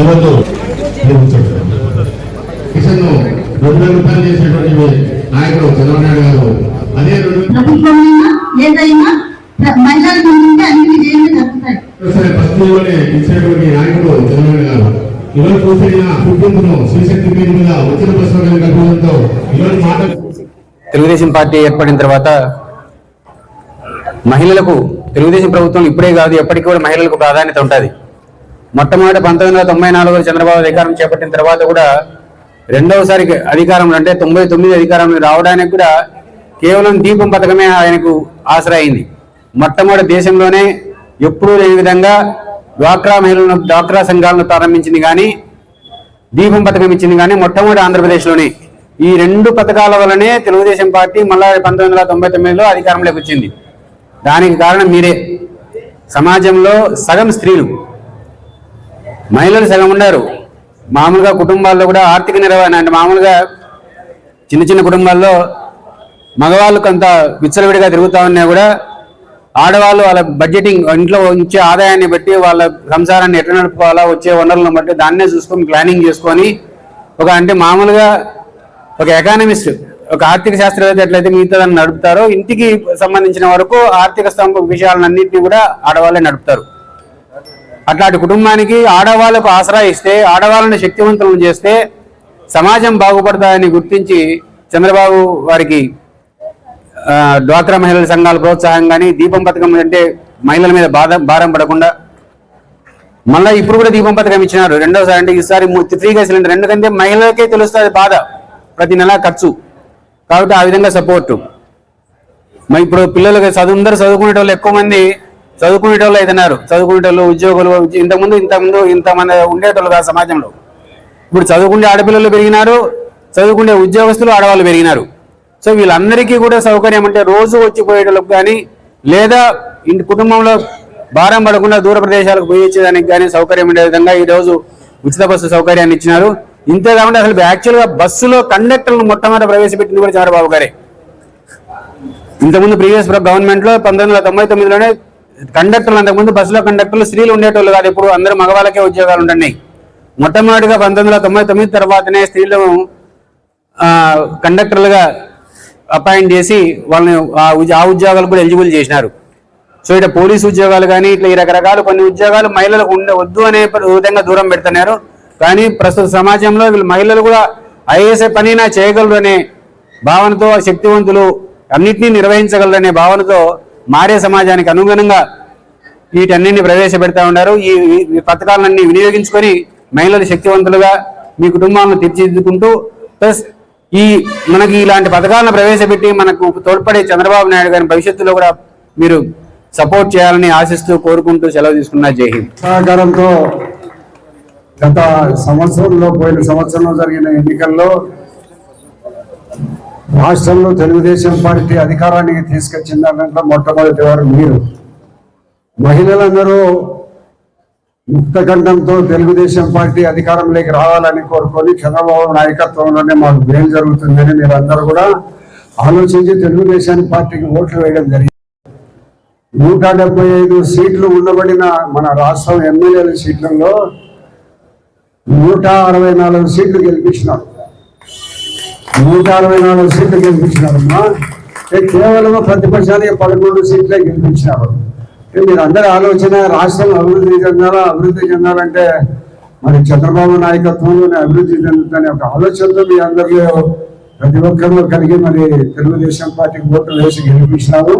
ಇವತ್ತು కిషన్ 2,000 రూపాయలు చేసినటువంటి నాయకుడు చంద్రబాబు నాయుడు గారు అదే బస్తీలోనే ఇచ్చినటువంటి నాయకుడు చంద్రబాబు గారు ఇవాళ చూసిన కుటుంబం శ్రీశక్తి పేరు మీద వచ్చిన బస్సులో కలపడంతో ఇవాళ మాట తెలుగుదేశం పార్టీ ఏర్పడిన తర్వాత మహిళలకు తెలుగుదేశం ప్రభుత్వం ఇప్పుడే కాదు ఎప్పటికీ కూడా మహిళలకు ప్రాధాన్యత ఉంటుంది. మొట్టమొదటి 1994 చంద్రబాబు అధికారం చేపట్టిన తర్వాత కూడా రెండవసారి అధికారంలో అంటే 99 అధికారంలో రావడానికి కూడా కేవలం దీపం పథకమే ఆయనకు ఆసరా అయింది. మొట్టమొదటి దేశంలోనే ఎప్పుడూ లేని విధంగా డ్వాక్రా సంఘాలను ప్రారంభించింది కానీ దీపం పథకం ఇచ్చింది కానీ మొట్టమొదటి ఆంధ్రప్రదేశ్లోనే. ఈ 2 పథకాల వల్లనే తెలుగుదేశం పార్టీ మళ్ళా 1999లో అధికారంలోకి వచ్చింది. దానికి కారణం మీరే. సమాజంలో సగం స్త్రీలు, మహిళలు సగం ఉన్నారు. మామూలుగా కుటుంబాల్లో కూడా ఆర్థిక నిర్వహణ అంటే మామూలుగా చిన్న చిన్న కుటుంబాల్లో మగవాళ్ళు కొంత విచ్చలవిడిగా తిరుగుతా ఉన్నా కూడా ఆడవాళ్ళు వాళ్ళ బడ్జెటింగ్ ఇంట్లో వచ్చే ఆదాయాన్ని బట్టి వాళ్ళ సంసారాన్ని ఎట్లా నడుపుకోవాలా, వచ్చే వనరులను బట్టి దాన్నే చూసుకొని ప్లానింగ్ చేసుకొని అంటే మామూలుగా ఒక ఎకానమిస్ట్, ఒక ఆర్థిక శాస్త్రవేత్త ఎట్లయితే మిగతా దాన్ని నడుపుతారో ఇంటికి సంబంధించిన వరకు ఆర్థిక స్తంభ విషయాలన్నింటినీ కూడా ఆడవాళ్ళే నడుపుతారు. అట్లాంటి కుటుంబానికి ఆడవాళ్ళకు ఆసరా ఇస్తే, ఆడవాళ్ళని శక్తివంతులను చేస్తే సమాజం బాగుపడతాయని గుర్తించి చంద్రబాబు వారికి డ్వాక్రా మహిళల సంఘాల ప్రోత్సాహం కానీ దీపం పథకం అంటే మహిళల మీద భారం పడకుండా మళ్ళీ ఇప్పుడు కూడా దీపం పథకం ఇచ్చినారు. రెండోసారి అంటే ఈసారి ఫ్రీగా సిలిండర్, ఎందుకంటే మహిళలకే తెలుస్తుంది బాధ ప్రతి నెల ఖర్చు కాబట్టి ఆ విధంగా సపోర్టు. ఇప్పుడు పిల్లలకి అందరూ చదువుకునే వాళ్ళు ఎక్కువ మంది చదువుకునేటోళ్ళు అయితున్నారు. చదువుకునేటోళ్ళు ఉద్యోగులు ఇంతకుముందు ఇంతమంది ఉండేటోళ్ళు కాదు సమాజంలో. ఇప్పుడు చదువుకునే ఆడపిల్లలు పెరిగినారు, చదువుకునే ఉద్యోగస్తులు ఆడవాళ్ళు పెరిగినారు. సో వీళ్ళందరికీ కూడా సౌకర్యం అంటే రోజు వచ్చిపోయేటోళ్ళకి కానీ లేదా ఇంటి కుటుంబంలో భారం పడకుండా దూర ప్రదేశాలకు పోయి వచ్చేదానికి కానీ సౌకర్యం ఉండే విధంగా ఈరోజు ఉచిత బస్సు సౌకర్యాన్ని ఇచ్చినారు. ఇంతే కాకుండా అసలు యాక్చువల్గా బస్సులో కండక్టర్లను మొట్టమొదటి ప్రవేశపెట్టింది కూడా చంద్రబాబు గారే. ఇంతకుముందు ప్రీవియస్ గవర్నమెంట్లో 1999లోనే కండక్టర్లు, అంతకుముందు బస్సులో కండక్టర్లు స్త్రీలు ఉండేటోళ్ళు కాదు, ఇప్పుడు అందరూ మగవాళ్ళకే ఉద్యోగాలు ఉంటున్నాయి. మొట్టమొదటిగా 1999 తర్వాతనే స్త్రీలను కండక్టర్లుగా అపాయింట్ చేసి వాళ్ళని ఆ ఉద్యోగాలు కూడా ఎలిజిబుల్ చేసినారు. సో ఇట్లా పోలీసు ఉద్యోగాలు కానీ ఇట్లా ఈ రకరకాల కొన్ని ఉద్యోగాలు మహిళలకు వద్దు అనే విధంగా దూరం పెడుతున్నారు. కానీ ప్రస్తుత సమాజంలో వీళ్ళు మహిళలు కూడా ఐఏఎస్ పనినా చేయగలరు అనే భావనతో, శక్తివంతులు అన్నింటినీ నిర్వహించగలరనే భావనతో మారే సమాజానికి అనుగుణంగా వీటన్నింటినీ ప్రవేశపెడతా ఉన్నారు. ఈ పథకాలన్నీ వినియోగించుకొని మహిళలు శక్తివంతులుగా మీ కుటుంబాలను తీర్చిదిద్దుకుంటూ ప్లస్ మనకి ఇలాంటి పథకాలను ప్రవేశపెట్టి మనకు తోడ్పడే చంద్రబాబు నాయుడు గారి భవిష్యత్తులో కూడా మీరు సపోర్ట్ చేయాలని ఆశిస్తూ కోరుకుంటూ సెలవు తీసుకున్నా. జై హింద్. సహకారంతో గత పోయిన సంవత్సరంలో జరిగిన ఎన్నికల్లో రాష్ట్రంలో తెలుగుదేశం పార్టీ అధికారానికి తీసుకొచ్చిన దాంట్లో మొట్టమొదటి వారు మీరు. మహిళలందరూ ముక్తకంఠంతో తెలుగుదేశం పార్టీ అధికారంలోకి రావాలని కోరుకొని చంద్రబాబు నాయకత్వంలోనే మాకు మేలు జరుగుతుందని మీరందరూ కూడా ఆలోచించి తెలుగుదేశం పార్టీకి ఓట్లు వేయడం జరిగింది. 175 సీట్లు ఉండబడిన మన రాష్ట్రం ఎమ్మెల్యేల సీట్లలో 164 సీట్లు గెలిపించినారు. 164 సీట్లు గెలిపించినారమ్మా. కేవలం ప్రతిపక్షానికి 11 సీట్లే గెలిపించినారు. మీరు అందరి ఆలోచన రాష్ట్రం అభివృద్ధి చెందాలంటే మరి చంద్రబాబు నాయకత్వంలోనే అభివృద్ధి చెందుతుందనే ఒక ఆలోచనతో మీ అందరిలో ప్రతి ఒక్కరిలో కలిగి మరి తెలుగుదేశం పార్టీకి ఓట్లు వేసి గెలిపించినారు.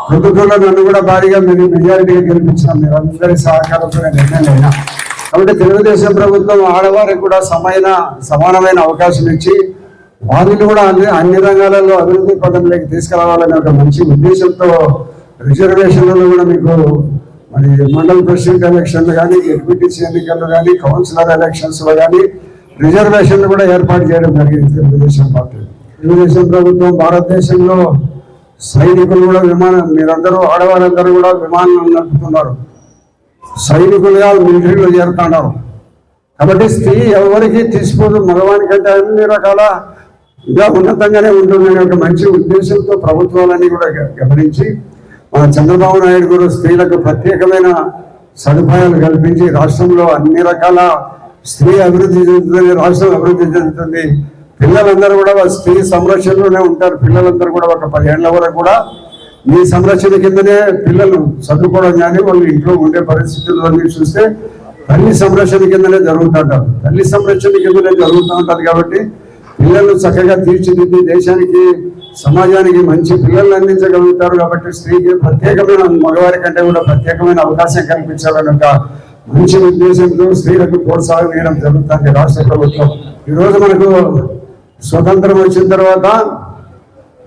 ప్రభుత్వంలో నన్ను కూడా భారీగా మెజారిటీగా గెలిపించినాం. మీరు అందరి సహకారంతో నిర్ణయం. కాబట్టి తెలుగుదేశం ప్రభుత్వం ఆడవారికి కూడా సమానమైన అవకాశం ఇచ్చి వారిని కూడా అన్ని రంగాలలో అభివృద్ధి పథంలోకి తీసుకురావాలనే ఒక మంచి ఉద్దేశంతో రిజర్వేషన్లలో కూడా మీకు మరి మండల ప్రెసిడెంట్ ఎలక్షన్లు కానీ, ఎంపీటీసీ ఎన్నికల్లో కానీ, కౌన్సిలర్ ఎలక్షన్స్ లో కానీ రిజర్వేషన్లు కూడా ఏర్పాటు చేయడం జరిగింది తెలుగుదేశం పార్టీ. తెలుగుదేశం ప్రభుత్వం భారతదేశంలో సైనికులు కూడా మీరందరూ ఆడవారందరూ కూడా విమానాలు నడుపుతున్నారు, సైనికులుగా మిలిటరీలో చేరుతున్నారు. కాబట్టి స్త్రీ ఎవరికి తీసిపోదు, మగవానికంటే అన్ని రకాల ఇంకా ఉన్నతంగానే ఉంటుందనే ఒక మంచి ఉద్దేశంతో ప్రభుత్వాలన్నీ కూడా గమనించి మన చంద్రబాబు నాయుడు గారు స్త్రీలకు ప్రత్యేకమైన సదుపాయాలు కల్పించి రాష్ట్రంలో అన్ని రకాల స్త్రీ అభివృద్ధి చెందుతుంది, రాష్ట్రం అభివృద్ధి చెందుతుంది. పిల్లలందరూ కూడా స్త్రీ సంరక్షణలోనే ఉంటారు. పిల్లలందరూ కూడా ఒక 10 ఏళ్ల వరకు కూడా మీ సంరక్షణ కిందనే పిల్లలు చదువుకోవడం కానీ వాళ్ళు ఇంట్లో ఉండే పరిస్థితుల్లో చూస్తే తల్లి సంరక్షణ కిందనే జరుగుతుంటారు. తల్లి సంరక్షణ కిందనే జరుగుతూ ఉంటుంది. కాబట్టి పిల్లలు చక్కగా తీర్చిదిద్ది దేశానికి సమాజానికి మంచి పిల్లల్ని అందించగలుగుతారు. కాబట్టి స్త్రీకి ప్రత్యేకమైన, మగవారి కంటే కూడా ప్రత్యేకమైన అవకాశం కల్పించాలని ఒక మంచి ఉద్దేశంతో స్త్రీలకు ప్రోత్సాహం ఇవ్వడం జరుగుతుంది రాష్ట్ర ప్రభుత్వం. ఈరోజు మనకు స్వతంత్రం వచ్చిన తర్వాత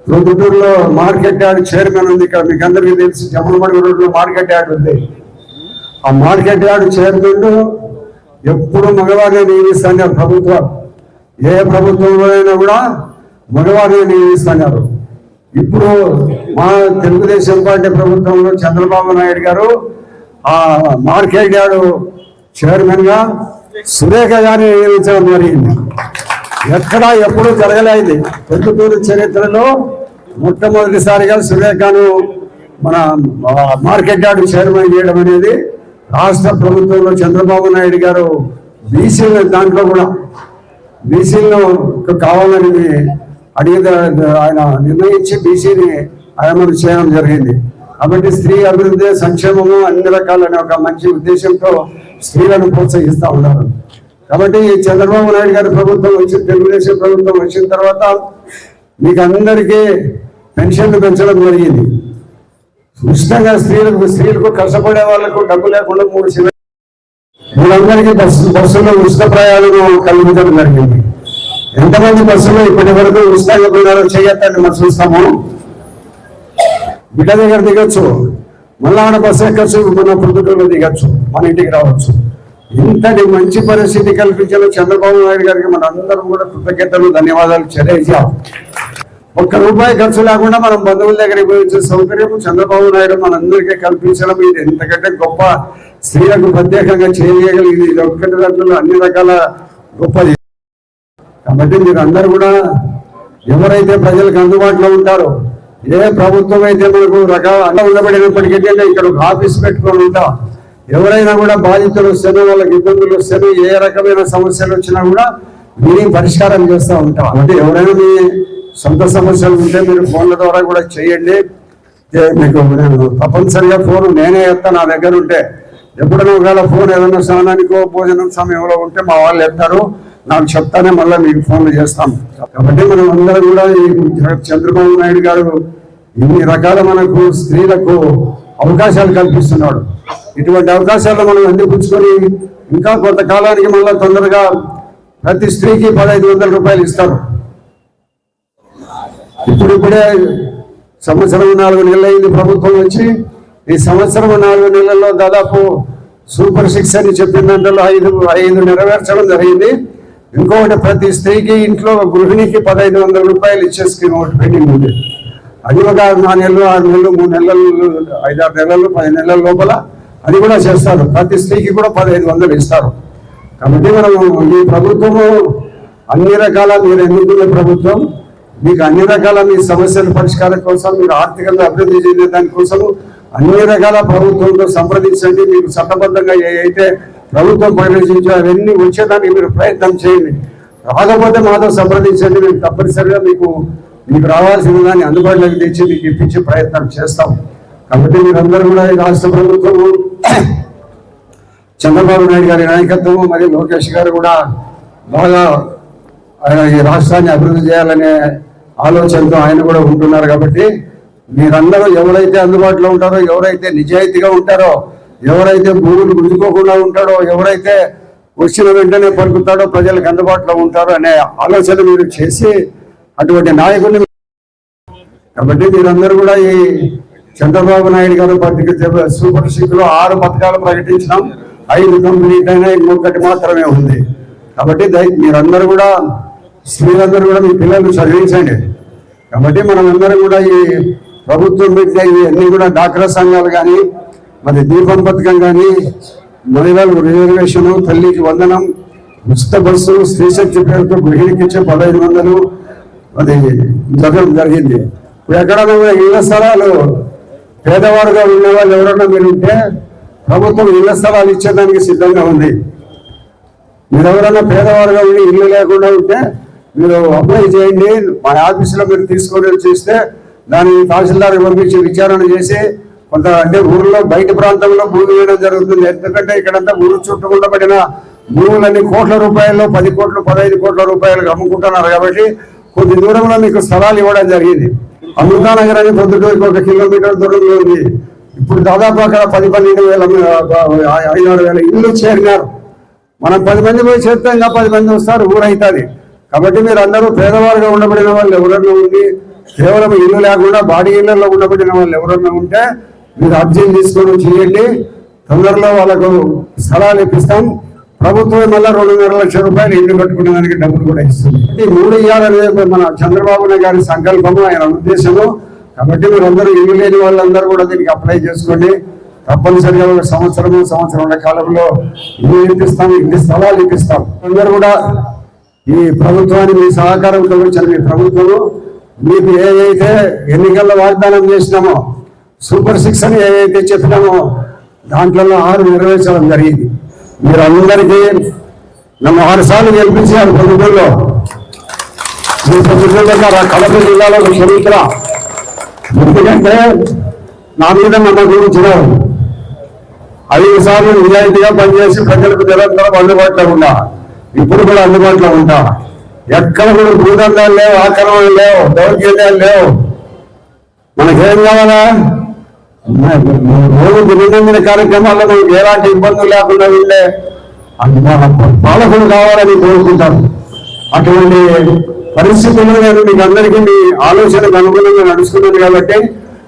ప్రొద్దుటూరులో మార్కెట్ యార్డ్ చైర్మన్ ఉంది. ఇక్కడ మీకు అందరికీ తెలిసి జమ్మలమడుగు రోడ్లో మార్కెట్ యార్డ్ ఉంది. ఆ మార్కెట్ యార్డ్ చైర్మన్ ఎప్పుడు మగవారిని నియమిస్తున్నారు ప్రభుత్వం. ఏ ప్రభుత్వంలో అయినా కూడా మగవారిని నియమిస్తున్నారు. ఇప్పుడు మా తెలుగుదేశం పార్టీ ప్రభుత్వంలో చంద్రబాబు నాయుడు గారు ఆ మార్కెట్ యార్డ్ చైర్మన్ గా సురేఖ గారిని నియమించడం జరిగింది. ఎక్కడా ఎప్పుడూ జరగలేదు. పొద్దుటూరు చరిత్రలో మొట్టమొదటిసారిగా సురేఖను మన మార్కెట్ యార్డ్ చైర్మన్ చేయడం అనేది రాష్ట్ర ప్రభుత్వంలో చంద్రబాబు నాయుడు గారు బీసీలు దాంట్లో కూడా బీసీలను కావాలని అడిగితే ఆయన నిర్ణయించి బీసీని అమలు చేయడం జరిగింది. కాబట్టి స్త్రీ అభివృద్ధి, సంక్షేమము అన్ని రకాలనే ఒక మంచి ఉద్దేశంతో స్త్రీలను ప్రోత్సహిస్తూ ఉన్నారు. కాబట్టి చంద్రబాబు నాయుడు గారి ప్రభుత్వం తెలుగుదేశం ప్రభుత్వం వచ్చిన తర్వాత మీకు అందరికీ పెన్షన్లు పెంచడం జరిగింది. ఉచితంగా స్త్రీలకు కష్టపడే వాళ్ళకు డబ్బు లేకుండా 3 సిలిండర్లు వీళ్ళందరికీ బస్సులో ఉచిత ప్రయాణం కల్పించడం జరిగింది. ఎంతమంది బస్సులో ఇప్పటి వరకు ఉచితంగా పోయినారో చేయొద్దని మనం చూస్తాము. బిడ్డ దగ్గర దిగొచ్చు, మళ్ళా ఆడ బస్సు ఎక్కచ్చు, మన పొద్దుటూరులో దిగచ్చు, మన ఇంటికి రావచ్చు. ఇంతటి మంచి పరిస్థితి కల్పించిన చంద్రబాబు నాయుడు గారికి మన అందరం కూడా కృతజ్ఞతలు, ధన్యవాదాలు తెలియజేయాలి. ₹1 ఖర్చు లేకుండా మనం బంధువుల దగ్గరికి పోయించే సౌకర్యం చంద్రబాబు నాయుడు మనందరికీ కల్పించడం ఇది ఎంతకంటే గొప్ప, స్త్రీలకు ప్రత్యేకంగా చేయగలిగింది. ఇది ఒక్కటి దాంట్లో అన్ని రకాల గొప్పది. కాబట్టి మీరు అందరూ కూడా ఎవరైతే ప్రజలకు అందుబాటులో ఉంటారో, ఏ ప్రభుత్వం అయితే మనకు రకాల ఉండబడినప్పటికీ ఇక్కడ ఒక ఆఫీస్ పెట్టుకొని ఉంటాం. ఎవరైనా కూడా బాధితులు వస్తేనో, వాళ్ళకి ఇబ్బందులు వస్తేనో, ఏ రకమైన సమస్యలు వచ్చినా కూడా మీరు పరిష్కారం చేస్తూ ఉంటాం. అంటే ఎవరైనా మీ సొంత సమస్యలు ఉంటే మీరు ఫోన్ల ద్వారా కూడా చేయండి. మీకు నేను తప్పనిసరిగా ఫోన్ నేనే ఎత్తాను నా దగ్గర ఉంటే. ఎప్పుడైనా ఒకవేళ ఫోన్ ఏదైనా స్నానానికో భోజనం సమయంలో ఉంటే మా వాళ్ళు ఎత్తారు, నాకు చెప్తానే మళ్ళీ మీకు ఫోన్లు చేస్తాం. కాబట్టి మనం అందరం కూడా ఈ చంద్రబాబు నాయుడు గారు ఇన్ని రకాల మనకు స్త్రీలకు అవకాశాలు కల్పిస్తున్నాడు. ఇటువంటి అవకాశాలు మనం అందిపుచ్చుకొని ఇంకా కొంతకాలానికి మళ్ళీ తొందరగా ప్రతి స్త్రీకి ₹1500 ఇస్తారు. ఇప్పుడిప్పుడే సంవత్సరం 4 నెలలు అయింది ప్రభుత్వం వచ్చి. ఈ సంవత్సరం 4 నెలల్లో దాదాపు సూపర్ 6 అని చెప్పిన దాంట్లో 5 నెరవేర్చడం జరిగింది. ఇంకొకటి ప్రతి స్త్రీకి ఇంట్లో గృహిణికి ₹1500 ఇచ్చే స్కీమ్ ఒకటి పెండింగ్ ఉంది. అది ఒక 4 నెలలు, 6 నెలలు, 3 నెలలు, 5-6 నెలలు, 10 నెలల లోపల అది కూడా చేస్తారు. ప్రతి స్త్రీకి కూడా ₹1500 ఇస్తారు. కాబట్టి మనం ఈ ప్రభుత్వము అన్ని రకాల, మీరు ఎన్నుకునే ప్రభుత్వం, మీకు అన్ని రకాల మీ సమస్యల పరిష్కారం కోసం, మీరు ఆర్థికంగా అభివృద్ధి చెందే దానికోసం అన్ని రకాల ప్రభుత్వంతో సంప్రదించండి. మీకు చట్టబద్ధంగా అయితే ప్రభుత్వం పరిరక్షించే అవన్నీ వచ్చేదానికి మీరు ప్రయత్నం చేయండి. రాకపోతే మాతో సంప్రదించండి. మేము తప్పనిసరిగా మీకు రావాల్సిన దాన్ని అందుబాటులోకి తెచ్చి మీకు ఇప్పించే ప్రయత్నం చేస్తాం. కాబట్టి మీరందరూ కూడా ఈ రాష్ట్ర ప్రభుత్వము, చంద్రబాబు నాయుడు గారి నాయకత్వము మరియు లోకేష్ గారు కూడా బాగా ఈ రాష్ట్రాన్ని అభివృద్ధి చేయాలనే ఆలోచనతో ఆయన కూడా ఉంటున్నారు. కాబట్టి మీరందరూ ఎవరైతే అందుబాటులో ఉంటారో, ఎవరైతే నిజాయితీగా ఉంటారో, ఎవరైతే భూములు గుంజుకోకుండా ఉంటాడో, ఎవరైతే వచ్చిన వెంటనే పలుకుతాడో, ప్రజలకు అందుబాటులో ఉంటారో అనే ఆలోచన మీరు చేసి అటువంటి నాయకుడిని. కాబట్టి మీరందరూ కూడా ఈ చంద్రబాబు నాయుడు గారు సూపర్ సిక్స్ లో 6 పథకాలు ప్రకటించినాం, 5 కంప్లీట్ అయినా ఇంకొకటి మాత్రమే ఉంది. కాబట్టి మీరందరూ కూడా స్త్రీలందరూ కూడా మీ పిల్లలు చదివించండి. కాబట్టి మనమందరం కూడా ఈ ప్రభుత్వం పెట్టే ఇవన్నీ కూడా డాక్రా సంఘాలు కానీ, మరి దీపం పథకం కానీ, మహిళలకు రిజర్వేషన్, తల్లికి వందనం, ఉచిత బస్సు, స్త్రీశక్తి పేరుతో గృహిణికి ఇచ్చే 1500 అది జరగడం జరిగింది. ఇప్పుడు ఎక్కడైనా కూడా ఇళ్ల స్థలాలు పేదవారుగా ఉండే వాళ్ళు ఎవరైనా మీరు ఉంటే ప్రభుత్వం ఇళ్ల స్థలాలు ఇచ్చేదానికి సిద్ధంగా ఉంది. మీరు ఎవరైనా పేదవారుగా ఉండి ఇల్లు లేకుండా ఉంటే మీరు అప్లై చేయండి. మా ఆఫీసులో మీరు తీసుకొని చేస్తే దాన్ని తహసీల్దార్కి పంపించి విచారణ చేసి కొంత అంటే ఊర్లో బయట ప్రాంతంలో భూమి వేయడం జరుగుతుంది. ఎందుకంటే ఇక్కడంతా ఊరు చుట్టూ పడిన భూములన్నీ కోట్ల రూపాయల్లో 10 కోట్లు 15 కోట్ల రూపాయలకు అమ్ముకుంటున్నారు. కాబట్టి కొద్ది దూరంలో మీకు స్థలాలు ఇవ్వడం జరిగింది. అమృతానగర్ అని పొద్దుటూరుకి 1 కిలోమీటర్ దూరంలో ఉంది. ఇప్పుడు దాదాపు అక్కడ 10-12 వేల 5-6 వేల ఇల్లు చేరినారు. మనం 10 మంది పోయి చేస్తే ఇంకా 10 మంది వస్తారు, ఊరైతుంది. కాబట్టి మీరు అందరూ పేదవారుగా ఉండబడిన వాళ్ళు ఎవరన్నా ఉండి కేవలం ఇల్లు లేకుండా బాడీ ఇళ్లలో ఉండబడిన వాళ్ళు ఎవరన్నా ఉంటే మీరు అర్జీలు తీసుకొని చేయండి. తొందరలో వాళ్ళకు స్థలాలు ఇప్పిస్తాం. ప్రభుత్వం మళ్ళీ 2.5 లక్షల రూపాయలు ఇల్లు కట్టుకునే దానికి డబ్బులు కూడా ఇస్తుంది. ఈ 3 ఇవ్వాలనేది మన చంద్రబాబు నాయుడు గారి సంకల్పము, ఆయన ఉద్దేశము. కాబట్టి మీరు అందరూ ఇల్లు లేని వాళ్ళందరూ కూడా దీనికి అప్లై చేసుకోండి. తప్పనిసరిగా 1 సంవత్సరం కాలంలో ఇల్లు ఇప్పిస్తాం, ఇన్ని స్థలాలు ఇప్పిస్తాం. అందరూ కూడా ఈ ప్రభుత్వాన్ని మీ సహకారంతో వచ్చిన మీ ప్రభుత్వము మీకు ఏదైతే ఎన్నికల్లో వాగ్దానం చేసినామో, సూపర్ 6 అని ఏదైతే చెప్పినామో దాంట్లో 6 నెరవేర్చడం జరిగింది. మీరు అందరికీ నన్ను 6 సార్లు గెలిపించారు ప్రభుత్వంలో. మీ ప్రభుత్వంలో కడప జిల్లాలో ఒక చరిత్ర. ఎందుకంటే నా మీద నమ్మకం ఉంచినారు. 5 సార్లు నిజాయితీగా పనిచేసి ప్రజలకు నిరంతరం అందుబాటులో ఉన్నా, ఇప్పుడు కూడా అందుబాటులో ఉంటా. ఎక్కడ కూడా భూదండాలు లేవు, ఆక్రమణలు లేవు, దౌర్జన్యాలు లేవు. మనకేం కావాలా? రోజు దైనందిన కార్యక్రమాల్లో మనకి ఎలాంటి ఇబ్బందులు లేకుండా ఉండే పాలకులు కావాలని కోరుకుంటాను. అటువంటి పరిస్థితుల్లో నేను మీకు అందరికీ మీ ఆలోచనకు అనుగుణంగా నడుస్తున్నాను. కాబట్టి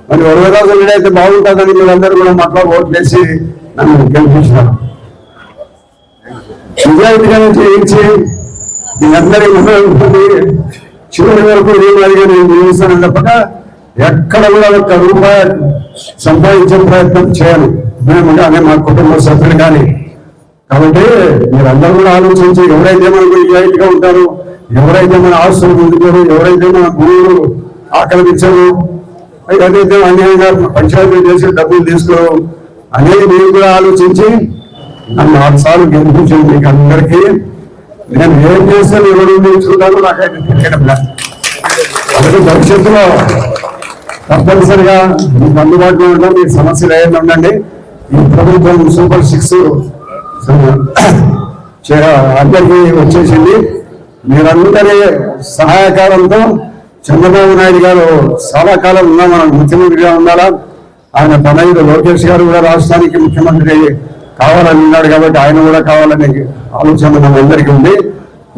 మరి వరదరాజు అయితే బాగుంటుందని మీరందరూ కూడా మాట్లా ఓట్లేసి నన్ను గెలిపించినారు. నిజాయితీగా చేయించి మీ అందరి ఉంటుంది. చివరి వరకు నేను జీవిస్తాను తప్పక ఎక్కడ కూడా 1 రూపాయి సంపాదించే ప్రయత్నం చేయాలి మేము కానీ, మా కుటుంబ సభ్యులు కానీ. కాబట్టి మీరందరూ కూడా ఆలోచించి ఎవరైతే మనకు నిజాయితీగా ఉంటారో, ఎవరైతే మన ఆస్తులు పొందుతారో, ఎవరైతే మన భూములు ఆక్రమించారు, ఏదైతే అన్యాయంగా పంచాయతీలు చేసి డబ్బులు తీసుకోరు అనేది మీరు కూడా ఆలోచించి నన్ను 6 సార్లు గెలిపించింది. మీకు అందరికీ నేను ఏం చేస్తే మీరు నేర్చుకుంటాను నాకైతే తెలియడం లేదు. కాబట్టి భవిష్యత్తులో తప్పనిసరిగా మీకు అందుబాటులో ఉండడం, మీ సమస్యలు ఏమైనా ఉండండి. ఈ ప్రభుత్వం సూపర్ 6 అందరికీ వచ్చేసింది. మీరందరి సహాయకారంతో చంద్రబాబు నాయుడు గారు చాలా కాలం ఉన్నా మనం ముఖ్యమంత్రిగా ఉండాలా. ఆయన తనయుడు లోకేష్ గారు కూడా రాష్ట్రానికి ముఖ్యమంత్రి కావాలని ఉన్నాడు. కాబట్టి ఆయన కూడా కావాలనే ఆలోచన మనందరికీ ఉంది.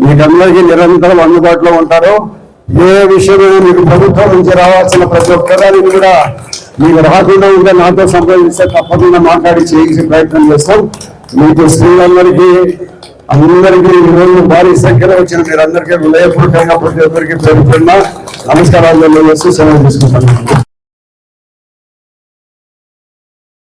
మీకందరికీ నిరంతరం అందుబాటులో ఉంటారు. ఏ విషయమైనా మీకు ప్రభుత్వం నుంచి రావాల్సిన ప్రతి ఒక్కదాన్ని కూడా మీకు రాకుండా ఉంటే నాతో సంప్రదిస్తే తప్పకుండా మాట్లాడి చేయించే ప్రయత్నం చేస్తాం. మీకు స్త్రీలందరికీ అందరికీ ఈరోజు భారీ సంఖ్యలో వచ్చిన మీరందరికీ హృదయపూర్వకంగా ప్రతి ఒక్కరికి పేరు నమస్కారాలు సెలవు తీసుకుంటాను.